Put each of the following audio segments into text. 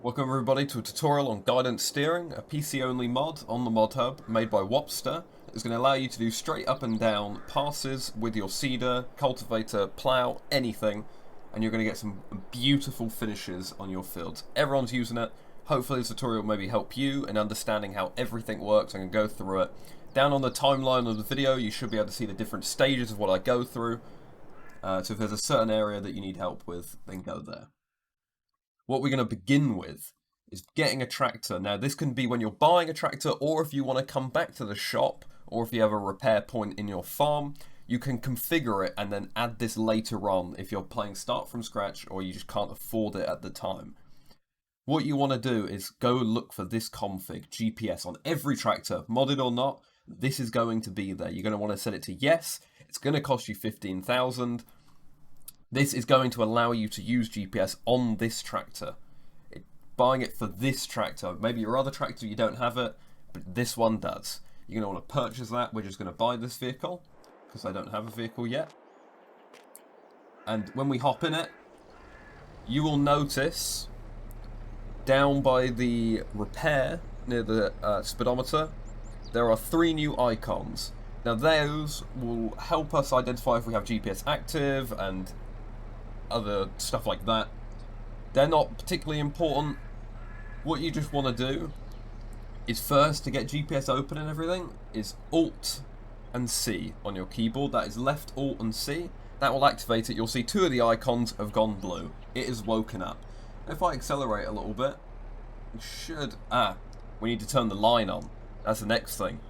Welcome everybody to a tutorial on guidance steering, a PC only mod on the mod hub made by Wopster. It's going to allow you to do straight up and down passes with your seeder, cultivator, plough, anything, and you're going to get some beautiful finishes on your fields. Everyone's using it. Hopefully this tutorial will maybe help you in understanding how everything works. I'm going to go through it. Down on the timeline of the video you should be able to see the different stages of what I go through. So if there's a certain area that you need help with, then go there. What we're going to begin with is getting a tractor. Now this can be when you're buying a tractor, or if you want to come back to the shop, or if you have a repair point in your farm, you can configure it and then add this later on if you're playing start from scratch or you just can't afford it at the time. What you want to do is go look for this config, GPS, on every tractor, modded or not. This is going to be there. You're going to want to set it to yes. It's going to cost you 15,000. This is going to allow you to use GPS on this tractor. Buying it for this tractor, maybe your other tractor you don't have it, but this one does. You're going to want to purchase that. We're just going to buy this vehicle because I don't have a vehicle yet. And when we hop in it, you will notice down by the repair near the speedometer, there are 3 new icons. Now those will help us identify if we have GPS active and other stuff like that. They're not particularly important. What you just want to do is first, to get GPS open and everything, is Alt and C on your keyboard. That is left Alt and C. That will activate it. You'll see 2 of the icons have gone blue. It is woken up. If I accelerate a little bit, it should... we need to turn the line on. That's the next thing.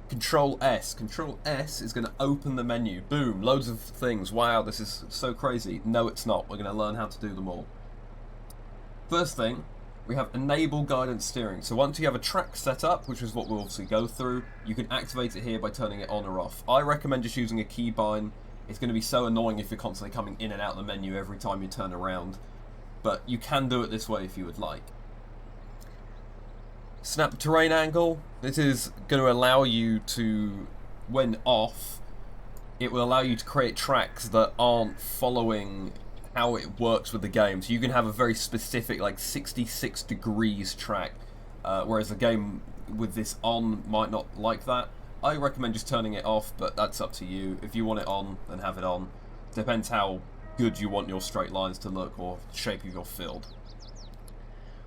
Control S. Control S is going to open the menu. Boom, loads of things. Wow, this is so crazy. No, it's not. We're going to learn how to do them all. First thing, we have Enable Guidance Steering. So once you have a track set up, which is what we'll obviously go through, you can activate it here by turning it on or off. I recommend just using a keybind. It's going to be so annoying if you're constantly coming in and out of the menu every time you turn around. But you can do it this way if you would like. Snap terrain angle. This is going to allow you to, when off, it will allow you to create tracks that aren't following how it works with the game. So you can have a very specific, like 66 degrees track, whereas the game with this on might not like that. I recommend just turning it off, but that's up to you. If you want it on, then have it on. Depends how good you want your straight lines to look or shape of your field.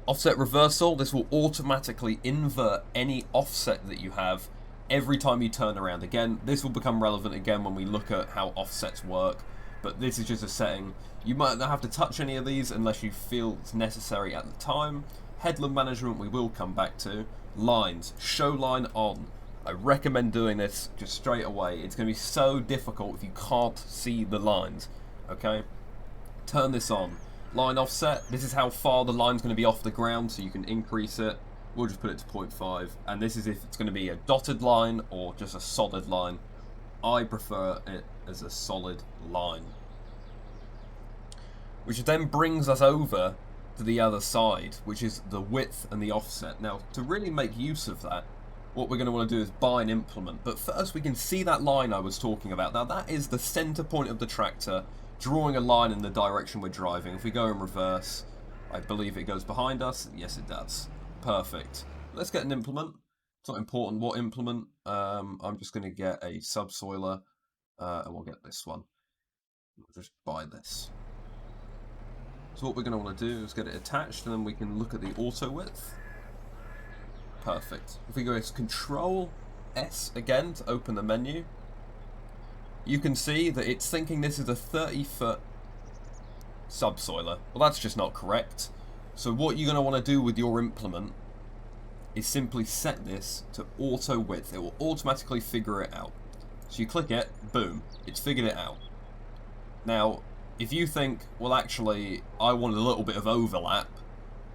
Offset reversal, this will automatically invert any offset that you have every time you turn around. Again, this will become relevant again when we look at how offsets work, but this is just a setting. You might not have to touch any of these unless you feel it's necessary at the time. Headland Management we will come back to. Lines, show line on. I recommend doing this just straight away. It's going to be so difficult if you can't see the lines. Okay? Turn this on. Line offset, this is how far the line's going to be off the ground, so you can increase it. We'll just put it to 0.5, and this is if it's going to be a dotted line or just a solid line. I prefer it as a solid line. Which then brings us over to the other side, which is the width and the offset. Now, to really make use of that, what we're going to want to do is buy an implement. But first we can see that line I was talking about. Now that is the center point of the tractor, drawing a line in the direction we're driving. If we go in reverse, I believe it goes behind us. Yes, it does. Perfect. Let's get an implement. It's not important what implement. I'm just going to get a subsoiler, and we'll get this one. We'll just buy this. So what we're going to want to do is get it attached, and then we can look at the auto width. Perfect. If we go to Control S again to open the menu, you can see that it's thinking this is a 30-foot subsoiler. Well, that's just not correct. So what you're going to want to do with your implement is simply set this to auto width. It will automatically figure it out. So you click it, boom, it's figured it out. Now, if you think, well actually, I want a little bit of overlap,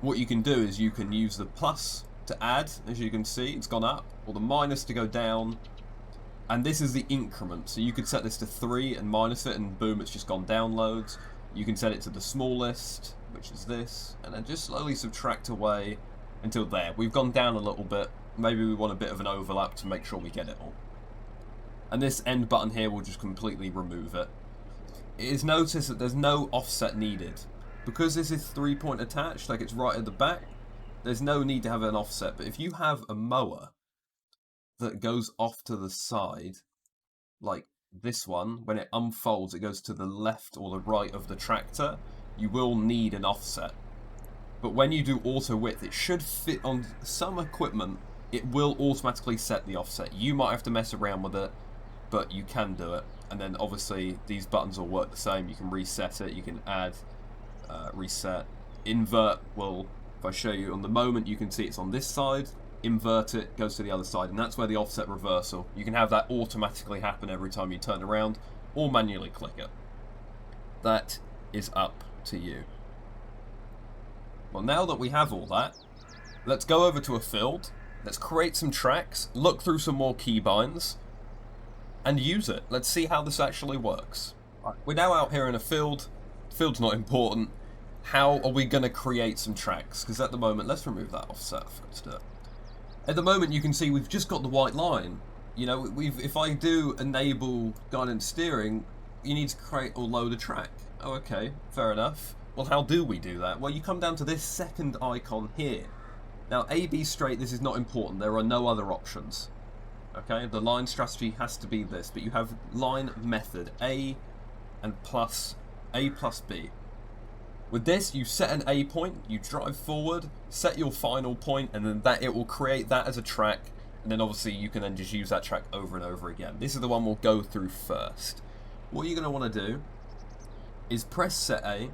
what you can do is you can use the plus to add, as you can see, it's gone up, or the minus to go down. And this is the increment, so you could set this to 3 and minus it, and boom, it's just gone down loads. You can set it to the smallest, which is this, and then just slowly subtract away until there. We've gone down a little bit. Maybe we want a bit of an overlap to make sure we get it all. And this end button here will just completely remove it. It is noticed that there's no offset needed. because this is 3-point attached, like it's right at the back, there's no need to have an offset. But if you have a mower that goes off to the side, like this one, when it unfolds, it goes to the left or the right of the tractor, you will need an offset. But when you do auto width, it should fit on some equipment. It will automatically set the offset. You might have to mess around with it, but you can do it. And then obviously these buttons will work the same. You can reset it, you can add, reset. Invert will, if I show you on the moment, you can see it's on this side. Invert it, goes to the other side, and that's where the offset reversal. You can have that automatically happen every time you turn around, or manually click it. That is up to you. Well, now that we have all that, let's go over to a field. Let's create some tracks, look through some more keybinds, and use it. Let's see how this actually works. We're now out here in a field. The field's not important. How are we going to create some tracks? Because at the moment, let's remove that offset. Let's do it. At the moment, you can see we've just got the white line. You know, if I do enable guidance steering, you need to create or load a track. Oh, okay, fair enough. Well, how do we do that? Well, you come down to this second icon here. Now, A-B straight, this is not important. There are no other options. Okay, the line strategy has to be this, but you have line method, A and plus, A plus B. With this, you set an A point, you drive forward, set your final point, and then it will create that as a track, and then obviously you can then just use that track over and over again. This is the one we'll go through first. What you're going to want to do is press set A,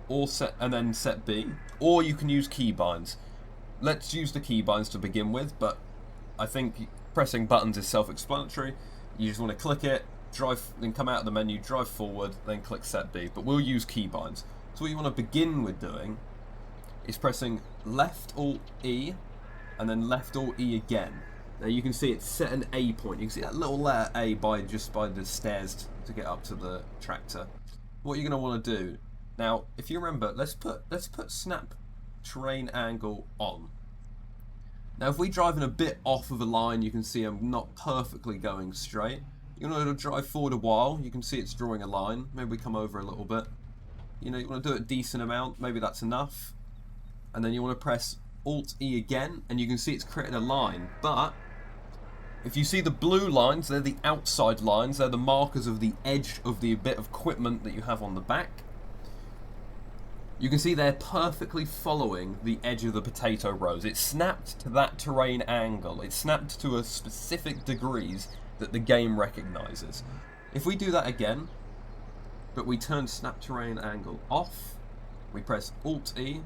or and then set B, or you can use keybinds. Let's use the keybinds to begin with, but I think pressing buttons is self-explanatory. You just want to click it, drive, then come out of the menu, drive forward, then click set B, but we'll use keybinds. So what you want to begin with doing is pressing left Alt E and then left Alt E again. Now you can see it's set an A point. You can see that little letter A just by the stairs to get up to the tractor. What you're going to want to do now, if you remember, let's put snap terrain angle on. Now if we drive in a bit off of a line, you can see I'm not perfectly going straight. You're going to drive forward a while. You can see it's drawing a line. Maybe we come over a little bit. You know, you want to do it a decent amount, maybe that's enough. And then you want to press Alt-E again, and you can see it's created a line. But, if you see the blue lines, they're the outside lines, they're the markers of the edge of the bit of equipment that you have on the back. You can see they're perfectly following the edge of the potato rows. It's snapped to that terrain angle. It's snapped to a specific degrees that the game recognizes. If we do that again, but we turn snap terrain angle off, we press Alt-E,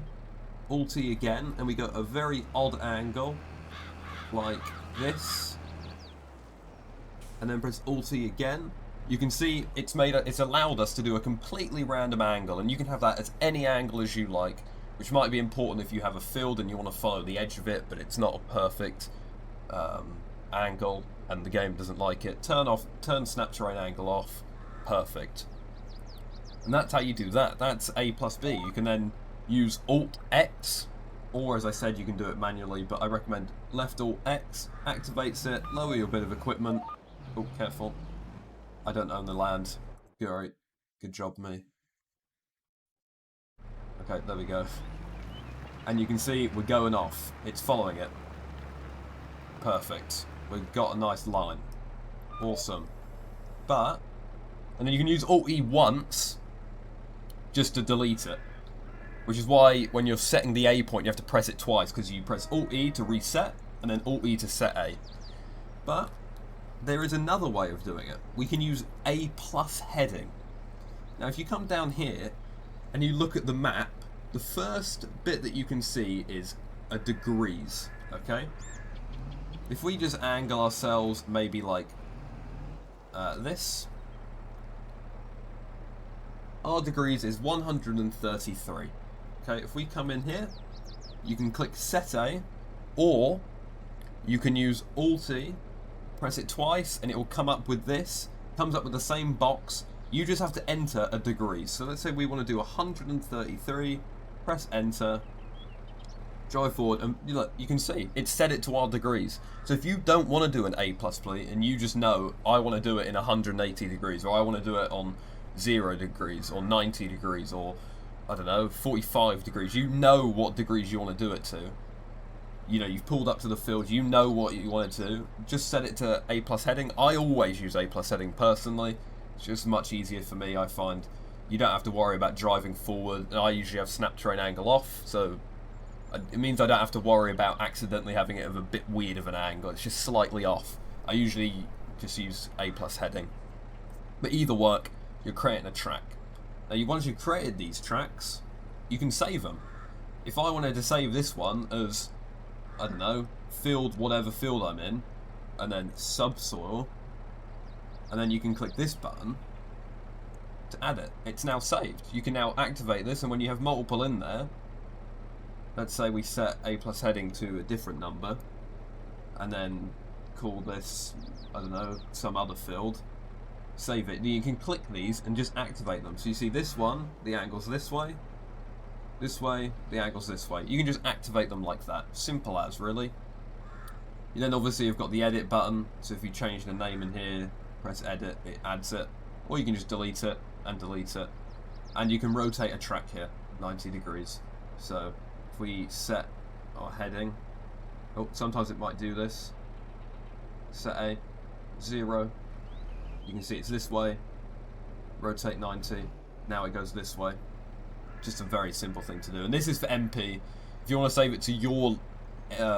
Alt-E again, and we go a very odd angle, like this, and then press Alt-E again. You can see it's allowed us to do a completely random angle, and you can have that as any angle as you like, which might be important if you have a field and you want to follow the edge of it, but it's not a perfect angle, and the game doesn't like it. Turn snap terrain angle off, perfect. And that's how you do that. That's A plus B. You can then use Alt-X, or as I said, you can do it manually, but I recommend left Alt-X, activates it, lower your bit of equipment. Oh, careful. I don't own the land. Great. Good job, me. Okay, there we go. And you can see we're going off. It's following it. Perfect. We've got a nice line. Awesome. And then you can use Alt-E once, just to delete it. Which is why when you're setting the A point, you have to press it twice, because you press Alt-E to reset, and then Alt-E to set A. But there is another way of doing it. We can use A plus heading. Now if you come down here, and you look at the map, the first bit that you can see is a degrees, okay? If we just angle ourselves maybe like this, our degrees is 133. Okay, if we come in here, you can click Set A, or you can use Alt-E, press it twice, and it will come up with this. Comes up with the same box. You just have to enter a degree. So let's say we want to do 133. Press Enter. Drive forward, and look, you can see it's set it to our degrees. So if you don't want to do an A plus B, and you just know I want to do it in 180 degrees, or I want to do it on 0 degrees, or 90 degrees, or I don't know, 45 degrees. You know what degrees you want to do it to. You know, you've pulled up to the field, you know what you want it to. Just set it to A+ heading. I always use A+ heading personally. It's just much easier for me, I find. You don't have to worry about driving forward. And I usually have snap terrain angle off, so it means I don't have to worry about accidentally having it of a bit weird of an angle. It's just slightly off. I usually just use A+ heading. But either work, you're creating a track. Now, once you've created these tracks, you can save them. If I wanted to save this one as, I don't know, field, whatever field I'm in, and then subsoil, and then you can click this button to add it. It's now saved. You can now activate this, and when you have multiple in there, let's say we set A+ heading to a different number, and then call this, I don't know, some other field, save it. You can click these and just activate them. So you see this one, the angle's this way, the angle's this way. You can just activate them like that. Simple as, really. You then obviously you've got the edit button, so if you change the name in here, press edit, it adds it. Or you can just delete it and delete it. And you can rotate a track here, 90 degrees. So if we set our heading, oh, sometimes it might do this. Set A, 0. You can see it's this way. Rotate 90. Now it goes this way. Just a very simple thing to do. And this is for MP. If you want to save it to your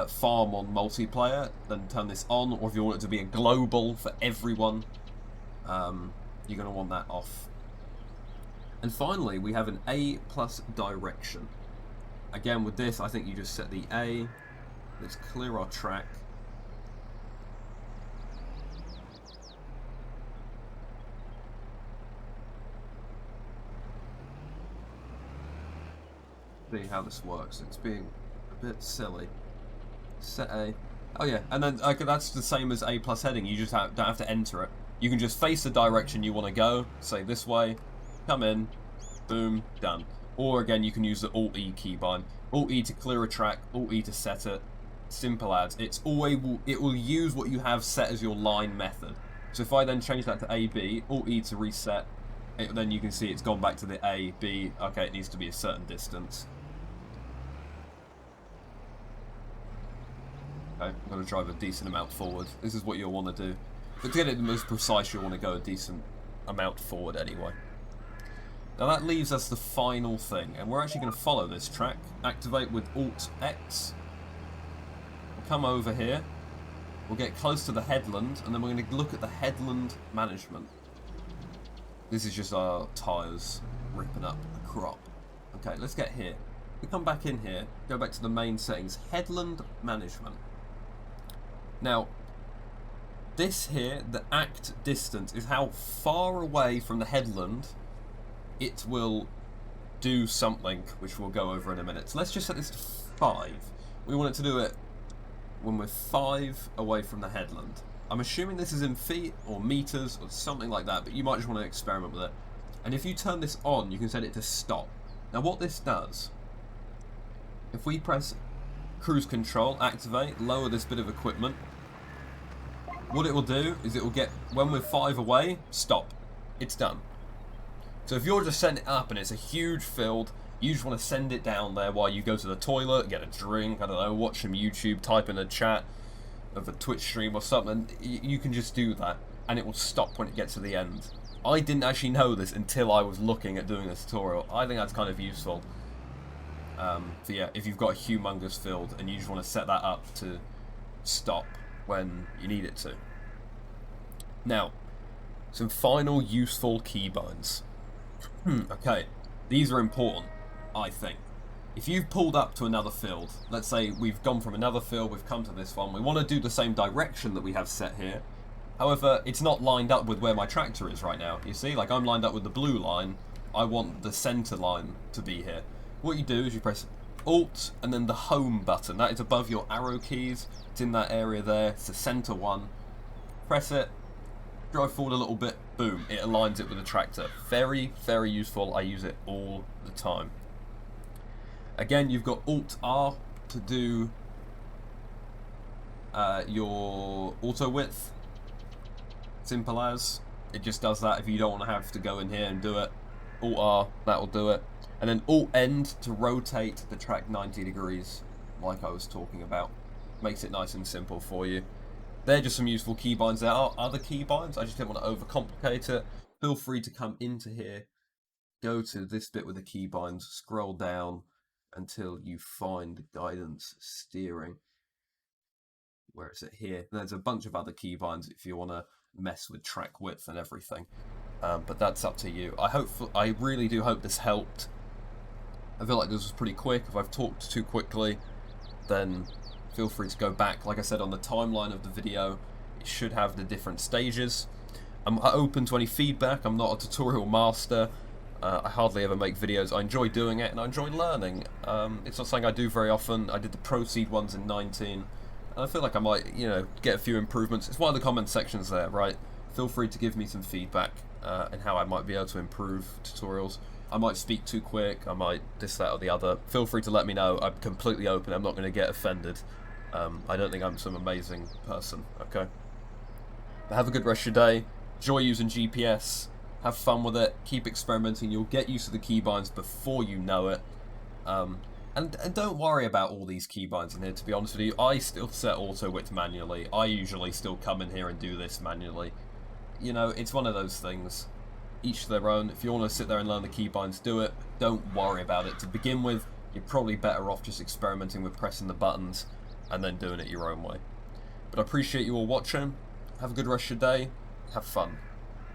farm on multiplayer, then turn this on. Or if you want it to be a global for everyone, you're going to want that off. And finally, we have an A+ direction. Again, with this, I think you just set the A. Let's clear our track. See how this works. It's being a bit silly. Set A. Oh yeah, and then that's the same as A+ heading. You just don't have to enter it. You can just face the direction you want to go. Say this way. Come in. Boom. Done. Or again, you can use the Alt-E keybind. Alt-E to clear a track. Alt-E to set it. Simple as. It will use what you have set as your line method. So if I then change that to AB, Alt-E to reset, then you can see it's gone back to the A, B. Okay, it needs to be a certain distance. Okay, I'm going to drive a decent amount forward. This is what you'll want to do. But to get it the most precise, you'll want to go a decent amount forward anyway. Now that leaves us the final thing, and we're actually going to follow this track. Activate with Alt-X. We'll come over here. We'll get close to the headland, and then we're going to look at the Headland Management. This is just our tyres ripping up the crop. Okay, let's get here. We come back in here, go back to the main settings, Headland Management. Now, this here, the act distance, is how far away from the headland it will do something, which we'll go over in a minute. So let's just set this to 5. We want it to do it when we're 5 away from the headland. I'm assuming this is in feet or meters or something like that, but you might just want to experiment with it. And if you turn this on, you can set it to stop. Now what this does, if we press cruise control, activate, lower this bit of equipment, what it will do is it will get, when we're 5 away, stop. It's done. So if you're just setting it up and it's a huge field, you just want to send it down there while you go to the toilet, get a drink, I don't know, watch some YouTube, type in a chat of a Twitch stream or something, you can just do that and it will stop when it gets to the end. I didn't actually know this until I was looking at doing this tutorial. I think that's kind of useful. So yeah, if you've got a humongous field and you just want to set that up to stop when you need it to. Now, some final useful keybinds. Okay, these are important, I think. If you've pulled up to another field, let's say we've gone from another field, we've come to this one, we want to do the same direction that we have set here. However, it's not lined up with where my tractor is right now. You see, like I'm lined up with the blue line, I want the center line to be here. What you do is you press Alt and then the home button. That is above your arrow keys. It's in that area there. It's the center one. Press it. Drive forward a little bit. Boom. It aligns it with the tractor. Very, very useful. I use it all the time. Again, you've got Alt-R to do your auto width. Simple as. It just does that if you don't want to have to go in here and do it. Alt-R, that'll do it. And then Alt-End to rotate the track 90 degrees, like I was talking about. Makes it nice and simple for you. They're just some useful keybinds. There are other keybinds, I just didn't want to overcomplicate it. Feel free to come into here, go to this bit with the keybinds, scroll down until you find guidance steering. Where is it? Here. There's a bunch of other keybinds if you want to mess with track width and everything. But that's up to you. I really do hope this helped. I feel like this was pretty quick. If I've talked too quickly, then feel free to go back. Like I said, on the timeline of the video, it should have the different stages. I'm open to any feedback. I'm not a tutorial master. I hardly ever make videos. I enjoy doing it and I enjoy learning. It's not something I do very often. I did the Proceed ones in 19. And I feel like I might, get a few improvements. It's one of the comment sections there, right? Feel free to give me some feedback and how I might be able to improve tutorials. I might speak too quick. I might this, that, or the other. Feel free to let me know. I'm completely open. I'm not going to get offended. I don't think I'm some amazing person, okay? But have a good rest of your day. Enjoy using GPS. Have fun with it. Keep experimenting. You'll get used to the keybinds before you know it. And don't worry about all these keybinds in here, to be honest with you. I still set auto width manually. I usually still come in here and do this manually. It's one of those things. Each to their own. If you want to sit there and learn the keybinds, do it. Don't worry about it. To begin with, you're probably better off just experimenting with pressing the buttons and then doing it your own way. But I appreciate you all watching. Have a good rest of your day. Have fun.